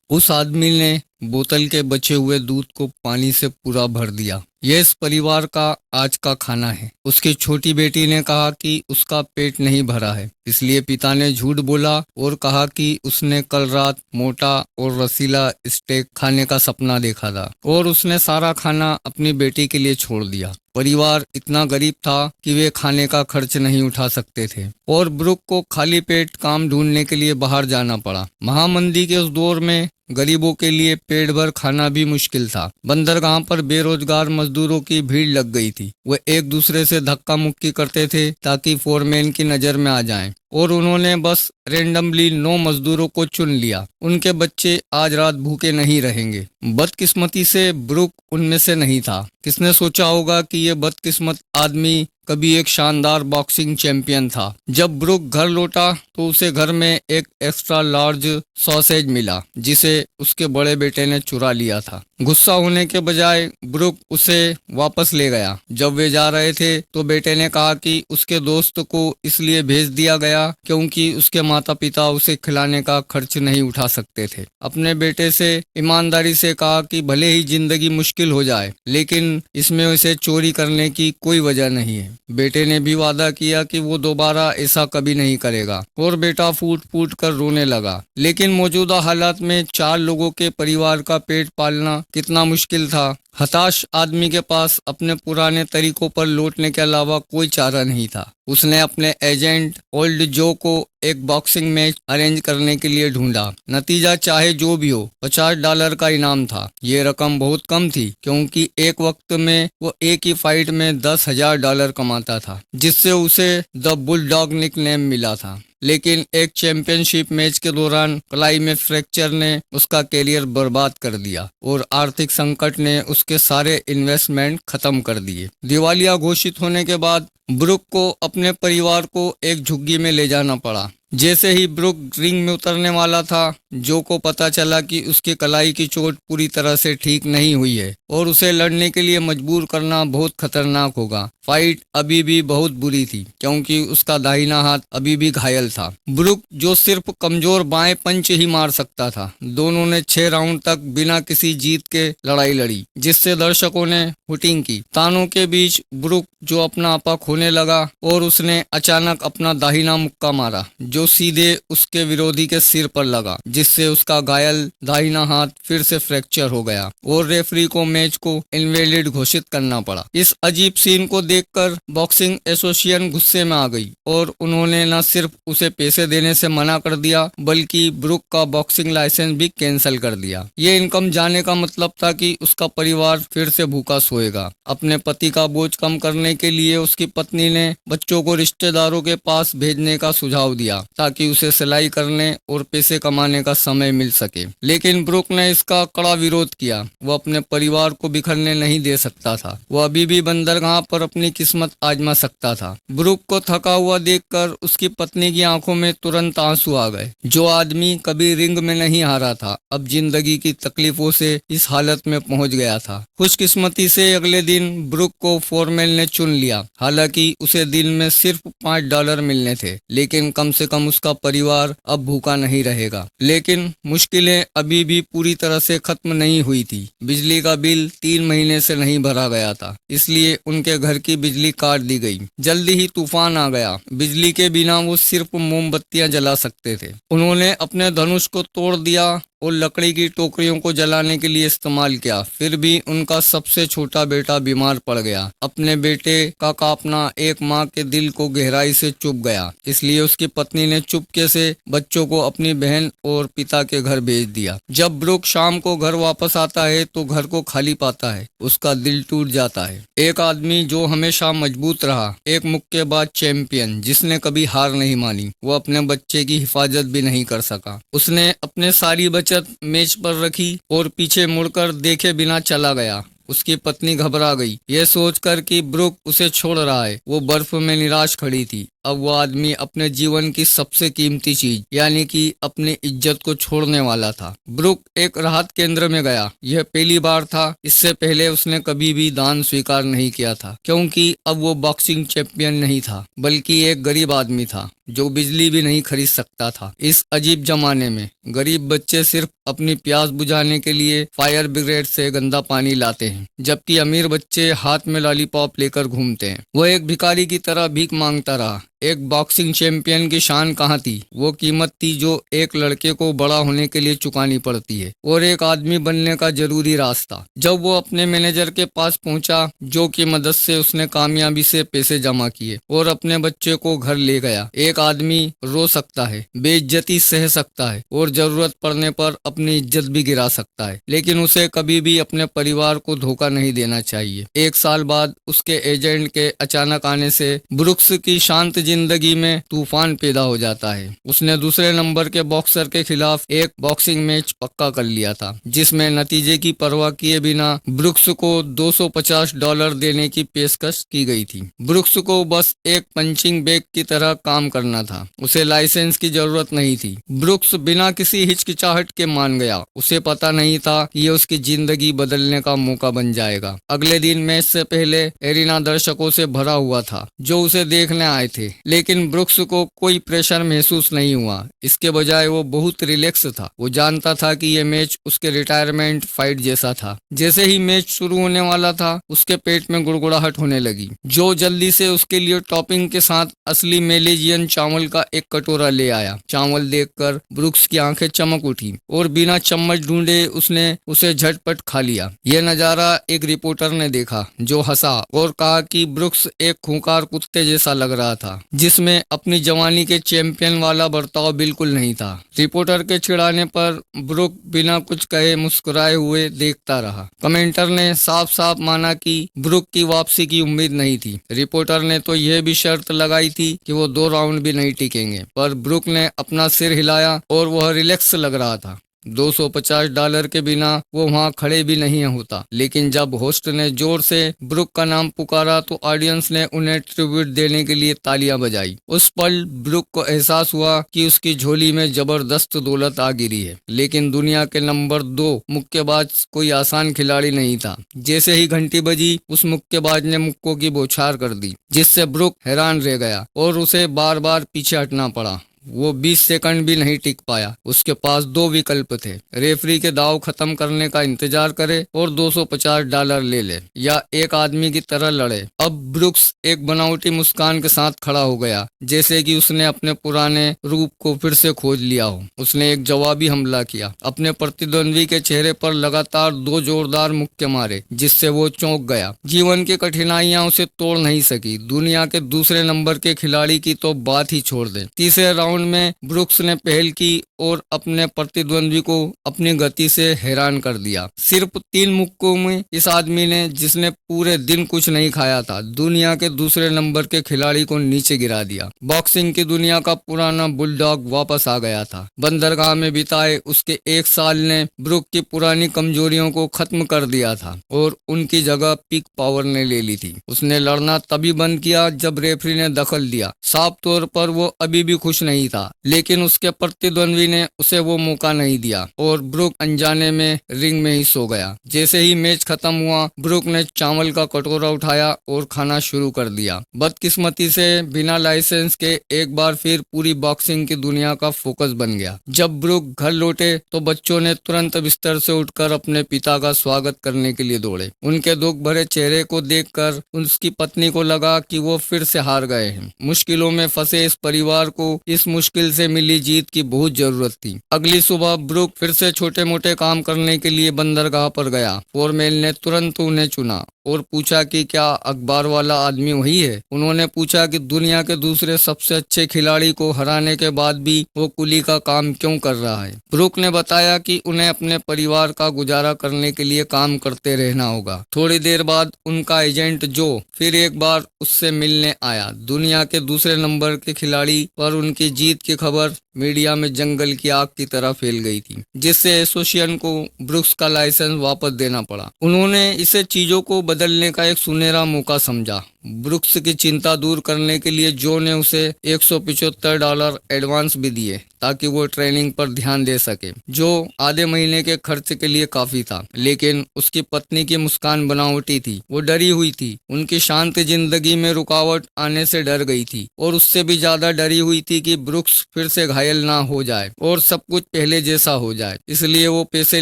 उस आदमी ने बोतल के बचे हुए दूध को पानी से पूरा भर दिया। यह इस परिवार का आज का खाना है। उसकी छोटी बेटी ने कहा कि उसका पेट नहीं भरा है, इसलिए पिता ने झूठ बोला और कहा कि उसने कल रात मोटा और रसीला स्टेक खाने का सपना देखा था और उसने सारा खाना अपनी बेटी के लिए छोड़ दिया। परिवार इतना गरीब था कि वे खाने का खर्च नहीं उठा सकते थे और ब्रुक को खाली पेट काम ढूंढने के लिए बाहर जाना पड़ा। महामंदी के उस दौर में गरीबों के लिए पेट भर खाना भी मुश्किल था। बंदरगाह पर बेरोजगार मजदूरों की भीड़ लग गई थी। वे एक दूसरे से धक्का मुक्की करते थे ताकि फोरमैन की नजर में आ जाएं और उन्होंने बस रेंडमली 9 मजदूरों को चुन लिया। उनके बच्चे आज रात भूखे नहीं रहेंगे। बदकिस्मती से ब्रुक उनमें से नहीं था। किसने सोचा होगा कि ये बदकिस्मत आदमी कभी एक शानदार बॉक्सिंग चैंपियन था। जब ब्रुक घर लौटा तो उसे घर में एक एक्स्ट्रा लार्ज सॉसेज मिला जिसे उसके बड़े बेटे ने चुरा लिया था। गुस्सा होने के बजाय ब्रुक उसे वापस ले गया। जब वे जा रहे थे तो बेटे ने कहा कि उसके दोस्त को इसलिए भेज दिया गया क्योंकि उसके माता पिता उसे खिलाने का खर्च नहीं उठा सकते थे। अपने बेटे से ईमानदारी से कहा कि भले ही जिंदगी मुश्किल हो जाए लेकिन इसमें उसे चोरी करने की कोई वजह नहीं है। बेटे ने भी वादा किया कि वो दोबारा ऐसा कभी नहीं करेगा और बेटा फूट फूट कर रोने लगा। लेकिन मौजूदा हालात में 4 लोगों के परिवार का पेट पालना कितना मुश्किल था। हताश आदमी के पास अपने पुराने तरीकों पर लौटने के अलावा कोई चारा नहीं था। उसने अपने एजेंट ओल्ड जो को एक बॉक्सिंग मैच अरेंज करने के लिए ढूंढा। नतीजा चाहे जो भी हो, $50 का इनाम था। ये रकम बहुत कम थी क्योंकि एक वक्त में वो एक ही फाइट में $10,000 कमाता था, जिससे उसे द बुलडॉग निकनेम मिला था। लेकिन एक चैंपियनशिप मैच के दौरान कलाई में फ्रैक्चर ने उसका करियर बर्बाद कर दिया और आर्थिक संकट ने उसके सारे इन्वेस्टमेंट खत्म कर दिए। दिवालिया घोषित होने के बाद ब्रुक को अपने परिवार को एक झुग्गी में ले जाना पड़ा। जैसे ही ब्रुक रिंग में उतरने वाला था, जो को पता चला कि उसकी कलाई की चोट पूरी तरह से ठीक नहीं हुई है और उसे लड़ने के लिए मजबूर करना बहुत खतरनाक होगा। फाइट अभी भी बहुत बुरी थी क्योंकि उसका दाहिना हाथ अभी भी घायल था। ब्रुक जो सिर्फ कमजोर बाएं पंच ही मार सकता था। दोनों ने 6 राउंड तक बिना किसी जीत के लड़ाई लड़ी, जिससे दर्शकों ने हुटिंग की। तानों के बीच ब्रुक जो अपना आपा खोने लगा और उसने अचानक अपना दाहिना मुक्का मारा जो सीधे उसके विरोधी के सिर पर लगा, जिससे उसका घायल दाहिना हाथ फिर से फ्रैक्चर हो गया और रेफरी को मैच को इनवैलिड घोषित करना पड़ा। इस अजीब सीन को देखकर बॉक्सिंग एसोसिएशन गुस्से में आ गई और उन्होंने न सिर्फ उसे पैसे देने से मना कर दिया बल्कि ब्रुक का बॉक्सिंग लाइसेंस भी कैंसिल कर दिया। ये इनकम जाने का मतलब था कि उसका परिवार फिर से भूखा सोएगा। अपने पति का बोझ कम करने के लिए उसकी पत्नी ने बच्चों को रिश्तेदारों के पास भेजने का सुझाव दिया ताकि उसे सिलाई करने और पैसे कमाने का समय मिल सके। लेकिन ब्रुक ने इसका कड़ा विरोध किया। वो अपने परिवार को बिखरने नहीं दे सकता था। वो अभी भी बंदरगाह पर अपनी किस्मत आजमा सकता था। ब्रुक को थका हुआ देखकर उसकी पत्नी की आंखों में तुरंत आंसू आ गए। जो आदमी कभी रिंग में नहीं हारा था, अब जिंदगी की तकलीफों से इस हालत में पहुंच गया था। खुशकिस्मती से अगले दिन ब्रुक को फोरमैन ने चुन लिया। हालांकि उसे दिन में सिर्फ $5 मिलने थे, लेकिन कम से कम उसका परिवार अब भूखा नहीं रहेगा। लेकिन मुश्किलें अभी भी पूरी तरह से खत्म नहीं हुई थी। बिजली का बिल 3 महीने से नहीं भरा गया था, इसलिए उनके घर की बिजली काट दी गई। जल्दी ही तूफान आ गया। बिजली के बिना वो सिर्फ मोमबत्तियां जला सकते थे। उन्होंने अपने धनुष को तोड़ दिया और लकड़ी की टोकरियों को जलाने के लिए इस्तेमाल किया। फिर भी उनका सबसे छोटा बेटा बीमार पड़ गया। अपने बेटे का कांपना एक माँ के दिल को गहराई से चुभ गया, इसलिए उसकी पत्नी ने चुपके से बच्चों को अपनी बहन और पिता के घर भेज दिया। जब ब्रुक शाम को घर वापस आता है तो घर को खाली पाता है। उसका दिल टूट जाता है। एक आदमी जो हमेशा मजबूत रहा, एक मुक्केबाज चैंपियन जिसने कभी हार नहीं मानी, वो अपने बच्चे की हिफाजत भी नहीं कर सका। उसने अपने सारी बचत मेज पर रखी और पीछे मुड़कर देखे बिना चला गया। उसकी पत्नी घबरा गई, यह सोचकर कि ब्रुक उसे छोड़ रहा है। वो बर्फ में निराश खड़ी थी अब वो आदमी अपने जीवन की सबसे कीमती चीज यानी कि अपनी इज्जत को छोड़ने वाला था। ब्रुक एक राहत केंद्र में गया। यह पहली बार था, इससे पहले उसने कभी भी दान स्वीकार नहीं किया था, क्योंकि अब वो बॉक्सिंग चैंपियन नहीं था बल्कि एक गरीब आदमी था जो बिजली भी नहीं खरीद सकता था। इस अजीब जमाने में गरीब बच्चे सिर्फ अपनी प्यास बुझाने के लिए फायर ब्रिगेड से गंदा पानी लाते हैं, जबकि अमीर बच्चे हाथ में लॉलीपॉप लेकर घूमते हैं। वह एक भिखारी की तरह भीख मांगता रहा। एक बॉक्सिंग चैंपियन की शान कहाँ थी? वो कीमत थी जो एक लड़के को बड़ा होने के लिए चुकानी पड़ती है, और एक आदमी बनने का जरूरी रास्ता। जब वो अपने मैनेजर के पास पहुंचा, जो की मदद से उसने कामयाबी से पैसे जमा किए और अपने बच्चे को घर ले गया। एक आदमी रो सकता है, बेइज्जती सह सकता है और जरूरत पड़ने पर अपनी इज्जत भी गिरा सकता है, लेकिन उसे कभी भी अपने परिवार को धोखा नहीं देना चाहिए। 1 साल बाद उसके एजेंट के अचानक आने से ब्रुक्स की शांत जिंदगी में तूफान पैदा हो जाता है। उसने दूसरे नंबर के बॉक्सर के खिलाफ एक बॉक्सिंग मैच पक्का कर लिया था, जिसमें नतीजे की परवाह किए बिना ब्रुक्स को $250 देने की पेशकश की गई थी। ब्रुक्स को बस एक पंचिंग बैग की तरह काम करना था। उसे लाइसेंस की जरूरत नहीं थी। ब्रुक्स बिना किसी हिचकिचाहट के मान गया। उसे पता नहीं था कि यह उसकी जिंदगी बदलने का मौका बन जाएगा। अगले दिन मैच से पहले एरिना दर्शकों से भरा हुआ था जो उसे देखने आए थे, लेकिन ब्रुक्स को कोई प्रेशर महसूस नहीं हुआ। इसके बजाय वो बहुत रिलैक्स था। वो जानता था कि यह मैच उसके रिटायरमेंट फाइट जैसा था। जैसे ही मैच शुरू होने वाला था, उसके पेट में गुड़गुड़ाहट होने लगी। जो जल्दी से उसके लिए टॉपिंग के साथ असली मलेशियन चावल का एक कटोरा ले आया। चावल देखकर ब्रुक्स की आंखें चमक उठी और बिना चम्मच ढूंढे उसने उसे झटपट खा लिया। यह नजारा एक रिपोर्टर ने देखा, जो हंसा और कहा कि ब्रुक्स एक खूंखार कुत्ते जैसा लग रहा था, जिसमें अपनी जवानी के चैंपियन वाला बर्ताव बिल्कुल नहीं था। रिपोर्टर के चिढ़ाने पर ब्रुक बिना कुछ कहे मुस्कुराए हुए देखता रहा। कमेंटर ने साफ साफ माना कि ब्रुक की वापसी की उम्मीद नहीं थी। रिपोर्टर ने तो यह भी शर्त लगाई थी कि वो 2 राउंड भी नहीं टिकेंगे, पर ब्रुक ने अपना सिर हिलाया और वह रिलैक्स लग रहा था। $250 के बिना वो वहाँ खड़े भी नहीं होता। लेकिन जब होस्ट ने जोर से ब्रुक का नाम पुकारा तो ऑडियंस ने उन्हें ट्रिब्यूट देने के लिए तालियां बजाई। उस पल ब्रुक को एहसास हुआ कि उसकी झोली में जबरदस्त दौलत आ गिरी है। लेकिन दुनिया के नंबर 2 मुक्केबाज कोई आसान खिलाड़ी नहीं था। जैसे ही घंटी बजी, उस मुक्केबाज ने मुक्कों की बौछार कर दी, जिससे ब्रुक हैरान रह गया और उसे बार बार पीछे हटना पड़ा। वो 20 सेकंड भी नहीं टिक पाया। उसके पास 2 विकल्प थे, रेफरी के दाव खत्म करने का इंतजार करे और $250 ले ले, या एक आदमी की तरह लड़े। अब ब्रुक्स एक बनावटी मुस्कान के साथ खड़ा हो गया, जैसे कि उसने अपने पुराने रूप को फिर से खोज लिया हो। उसने एक जवाबी हमला किया, अपने प्रतिद्वंदी के चेहरे पर लगातार 2 जोरदार मुक्के मारे, जिससे वो चौंक गया। जीवन की कठिनाइयां उसे तोड़ नहीं सकी, दुनिया के दूसरे नंबर के खिलाड़ी की तो बात ही छोड़ दे। तीसरे राउंड में ब्रुक्स ने पहल की और अपने प्रतिद्वंदी को अपनी गति से हैरान कर दिया। सिर्फ 3 मुक्कों में इस आदमी ने, जिसने पूरे दिन कुछ नहीं खाया था, दुनिया के दूसरे नंबर के खिलाड़ी को नीचे गिरा दिया। बॉक्सिंग की दुनिया का पुराना बुलडॉग वापस आ गया था। बंदरगाह में बिताए उसके 1 साल ने ब्रुक की पुरानी कमजोरियों को खत्म कर दिया था और उनकी जगह पीक पावर ने ले ली थी। उसने लड़ना तभी बंद किया जब रेफरी ने दखल दिया। साफ तौर पर वो अभी भी खुश नहीं था, लेकिन उसके प्रतिद्वंदी ने उसे वो मौका नहीं दिया और ब्रुक अनजाने में रिंग में ही सो गया। जैसे ही मैच खत्म हुआ, ब्रुक ने चावल का कटोरा उठाया और खाना शुरू कर दिया। बदकिस्मती से बिना लाइसेंस के एक बार फिर पूरी बॉक्सिंग की दुनिया का फोकस बन गया। जब ब्रुक घर लौटे तो बच्चों ने तुरंत बिस्तर से उठकर अपने पिता का स्वागत करने के लिए दौड़े। उनके दुख भरे चेहरे को देखकर उसकी पत्नी को लगा कि वो फिर से हार गए हैं। मुश्किलों में फंसे इस परिवार को इस मुश्किल से मिली जीत की बहुत जरूरत थी। अगली सुबह ब्रुक फिर से छोटे मोटे काम करने के लिए बंदरगाह पर गया। फोरमैन ने तुरंत उन्हें चुना और पूछा कि क्या अखबार वाला आदमी वही है। उन्होंने पूछा कि दुनिया के दूसरे सबसे अच्छे खिलाड़ी को हराने के बाद भी वो कुली का काम क्यों कर रहा है। ब्रुक ने बताया कि उन्हें अपने परिवार का गुजारा करने के लिए काम करते रहना होगा। थोड़ी देर बाद उनका एजेंट जो फिर एक बार उससे मिलने आया। दुनिया के दूसरे नंबर के खिलाड़ी पर उनकी जीत की खबर मीडिया में जंगल की आग की तरह फैल गई थी, जिससे एसोसिएशन को ब्रुक्स का लाइसेंस वापस देना पड़ा। उन्होंने इसे चीजों को बदलने का एक सुनहरा मौका समझा। ब्रुक्स की चिंता दूर करने के लिए जो ने उसे $175 एडवांस भी दिए ताकि वो ट्रेनिंग पर ध्यान दे सके, जो आधे महीने के खर्च के लिए काफी था। लेकिन उसकी पत्नी की मुस्कान बनावटी थी, वो डरी हुई थी। उनकी शांत जिंदगी में रुकावट आने से डर गई थी और उससे भी ज्यादा डरी हुई थी कि ब्रुक्स फिर से घायल ना हो जाए और सब कुछ पहले जैसा हो जाए। इसलिए वो पैसे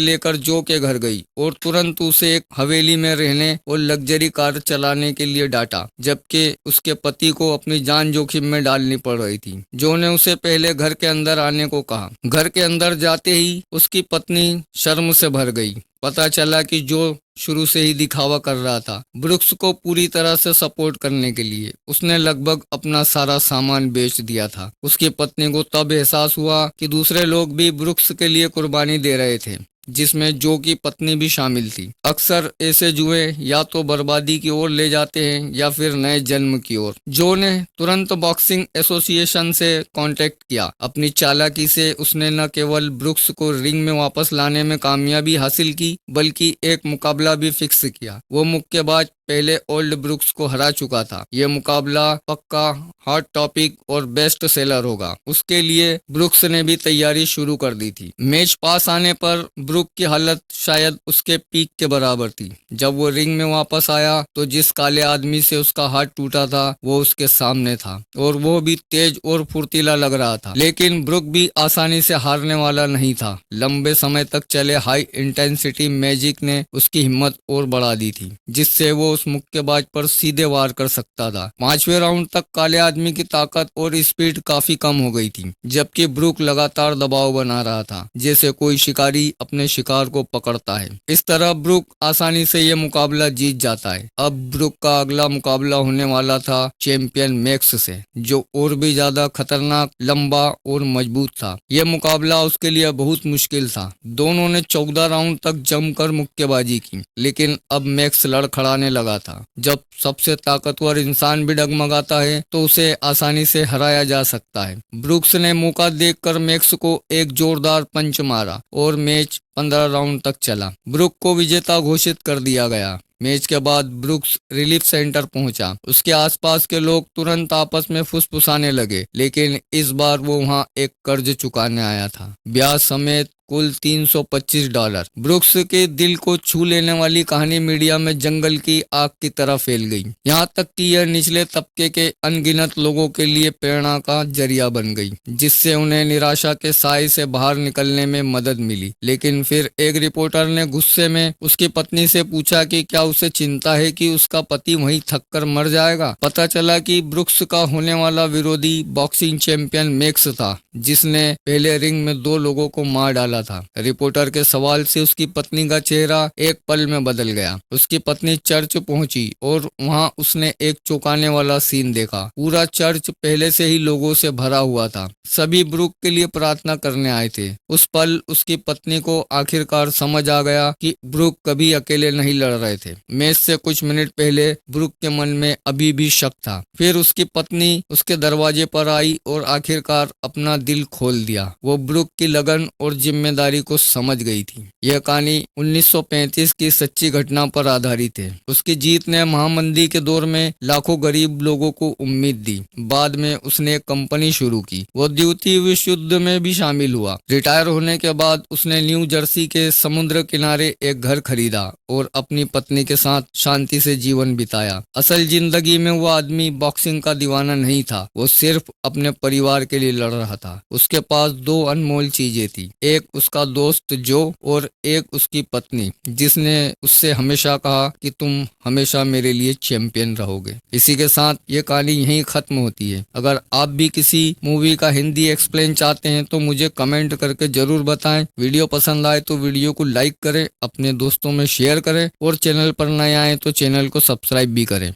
लेकर जो के घर गई और तुरंत उसे एक हवेली में रहने और लग्जरी कार चलाने के लिए डांटा, जबकि उसके पति को अपनी जान जोखिम में डालनी पड़ रही थी। जो ने उसे पहले घर के अंदर आने को कहा। घर के अंदर जाते ही उसकी पत्नी शर्म से भर गई। पता चला कि जो शुरू से ही दिखावा कर रहा था ब्रुक्स को पूरी तरह से सपोर्ट करने के लिए। उसने लगभग अपना सारा सामान बेच दिया था। उसकी पत्नी को तब एहसास हुआ कि दूसरे लोग भी ब्रुक्स के लिए कुर्बानी दे रहे थे, जिसमें जो की पत्नी भी शामिल थी। अक्सर ऐसे जुए या तो बर्बादी की ओर ले जाते हैं या फिर नए जन्म की ओर। जो ने तुरंत बॉक्सिंग एसोसिएशन से कांटेक्ट किया। अपनी चालाकी से उसने न केवल ब्रुक्स को रिंग में वापस लाने में कामयाबी हासिल की, बल्कि एक मुकाबला भी फिक्स किया। वो मुक्केबाज पहले ओल्ड ब्रुक्स को हरा चुका था। यह मुकाबला पक्का हॉट टॉपिक और बेस्ट सेलर होगा। उसके लिए ब्रुक्स ने भी तैयारी शुरू कर दी थी। मैच पास आने पर ब्रुक की हालत शायद उसके पीक के बराबर थी। जब वो रिंग में वापस आया तो जिस काले आदमी से उसका हाथ टूटा था वो उसके सामने था और वो भी तेज और फुर्तीला लग रहा था। लेकिन ब्रुक भी आसानी से हारने वाला नहीं था। लंबे समय तक चले हाई इंटेंसिटी मैजिक ने उसकी हिम्मत और बढ़ा दी थी, जिससे वो उस मुक्केबाज पर सीधे वार कर सकता था। 5वें राउंड तक काले आदमी की ताकत और स्पीड काफी कम हो गई थी, जबकि ब्रुक लगातार दबाव बना रहा था, जैसे कोई शिकारी अपने शिकार को पकड़ता है। इस तरह ब्रुक आसानी से यह मुकाबला जीत जाता है। अब ब्रुक का अगला मुकाबला होने वाला था चैंपियन मैक्स से, जो और भी ज्यादा खतरनाक, लंबा और मजबूत था। यह मुकाबला उसके लिए बहुत मुश्किल था। दोनों ने 14 राउंड तक जमकर मुक्केबाजी की, लेकिन अब मैक्स लड़खड़ाने लगा था। जब सबसे ताकतवर इंसान भी डगमगाता है तो उसे आसानी से हराया जा सकता है। ब्रुक्स ने मौका देखकर मैक्स को एक जोरदार पंच मारा और मैच 15 राउंड तक चला। ब्रुक को विजेता घोषित कर दिया गया। मैच के बाद ब्रुक्स रिलीफ सेंटर पहुंचा। उसके आसपास के लोग तुरंत आपस में फुसफुसाने लगे, लेकिन इस बार वो वहां एक कर्ज चुकाने आया था, ब्याज समेत कुल $325। ब्रुक्स के दिल को छू लेने वाली कहानी मीडिया में जंगल की आग की तरह फैल गई। यहाँ तक कि यह निचले तबके के अनगिनत लोगों के लिए प्रेरणा का जरिया बन गई, जिससे उन्हें निराशा के साए से बाहर निकलने में मदद मिली। लेकिन फिर एक रिपोर्टर ने गुस्से में उसकी पत्नी से पूछा कि क्या उसे चिंता है कि उसका पति वहीं थक कर मर जाएगा। पता चला कि ब्रुक्स का होने वाला विरोधी बॉक्सिंग चैंपियन मैक्स था, जिसने पहले रिंग में 2 लोगों को मार डाला था। रिपोर्टर के सवाल से उसकी पत्नी का चेहरा एक पल में बदल गया। उसकी पत्नी चर्च पहुंची और वहां उसने एक चौंकाने वाला सीन देखा। पूरा चर्च पहले से ही लोगों से भरा हुआ था। सभी ब्रुक के लिए प्रार्थना करने आए थे। उस पल उसकी पत्नी को आखिरकार समझ आ गया कि ब्रुक कभी अकेले नहीं लड़ रहे थे। मैच से कुछ मिनट पहले ब्रुक के मन में अभी भी शक था। फिर उसकी पत्नी उसके दरवाजे पर आई और आखिरकार अपना दिल खोल दिया। वो ब्रुक की लगन और जिम्मेदारी को समझ गई थी। यह कहानी 1935 की सच्ची घटना पर आधारित है। उसकी जीत ने महामंदी के दौर में लाखों गरीब लोगों को उम्मीद दी। बाद में उसने एक कंपनी शुरू की। वो द्वितीय विश्व युद्ध में भी शामिल हुआ। रिटायर होने के बाद उसने न्यू जर्सी के समुद्र किनारे एक घर खरीदा और अपनी पत्नी के साथ शांति से जीवन बिताया। असल जिंदगी में वो आदमी बॉक्सिंग का दीवाना नहीं था। वो सिर्फ अपने परिवार के लिए लड़ रहा था। उसके पास 2 अनमोल चीजें थी, एक उसका दोस्त जो और एक उसकी पत्नी, जिसने उससे हमेशा कहा कि तुम हमेशा मेरे लिए चैंपियन रहोगे। इसी के साथ ये कहानी यहीं खत्म होती है। अगर आप भी किसी मूवी का हिंदी एक्सप्लेन चाहते हैं तो मुझे कमेंट करके जरूर बताएं। वीडियो पसंद आए तो वीडियो को लाइक करें, अपने दोस्तों में शेयर करें और चैनल पर नए आए तो चैनल को सब्सक्राइब भी करें।